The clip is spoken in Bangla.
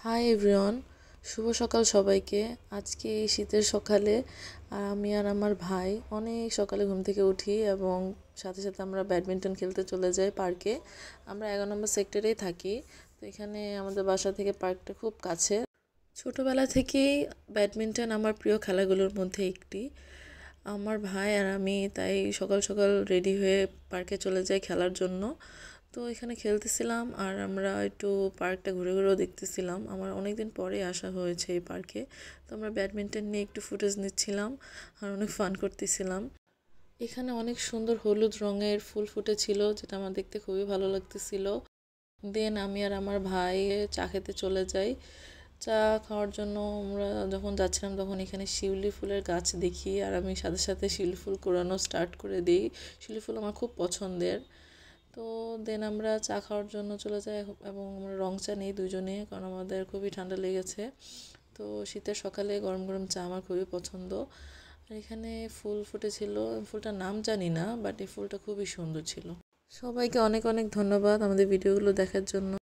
হাই এভরিওয়ান, শুভ সকাল সবাইকে। আজকে এই শীতের সকালে আমি আর আমার ভাই অনেক সকালে ঘুম থেকে উঠি এবং সাথে সাথে আমরা ব্যাডমিন্টন খেলতে চলে যাই পার্কে। আমরা 11 নম্বর সেক্টরেই থাকি, তো এখানে আমাদের বাসা থেকে পার্কটা খুব কাছে। ছোটোবেলা থেকেই ব্যাডমিন্টন আমার প্রিয় খেলাগুলোর মধ্যে একটি। আমার ভাই আর আমি তাই সকাল সকাল রেডি হয়ে পার্কে চলে যাই খেলার জন্য। তো এখানে খেলতেছিলাম আর আমরা একটু পার্কটা ঘুরে ঘুরেও দেখতেছিলাম। আমার অনেক দিন পরে আসা হয়েছে এই পার্কে, তো আমরা ব্যাডমিন্টন নিয়ে একটু ফুটেজ নিচ্ছিলাম আর অনেক ফান করতেছিলাম। এখানে অনেক সুন্দর হলুদ রঙের ফুল ফুটেছিল, যেটা আমার দেখতে খুবই ভালো লাগতেছিল। দেন আমি আর আমার ভাই চা খেতে চলে যাই। চা খাওয়ার জন্য আমরা যখন যাচ্ছিলাম তখন এখানে শিউলি ফুলের গাছ দেখি আর আমি সাথে সাথে শিউলি ফুল কুড়ানো স্টার্ট করে দিই। শিউলি ফুল আমার খুব পছন্দের। তো দেন আমরা চা খাওয়ার জন্য চলে যাই এবং আমরা রং চা নিই দুজনে, কারণ আমাদের খুবই ঠান্ডা লেগেছে। তো শীতের সকালে গরম গরম চা আমার খুবই পছন্দ। আর এখানে ফুল ফুটেছিল, ফুলটার নাম জানি না, বাট এই ফুলটা খুবই সুন্দর ছিল। সবাইকে অনেক অনেক ধন্যবাদ আমাদের ভিডিওগুলো দেখার জন্য।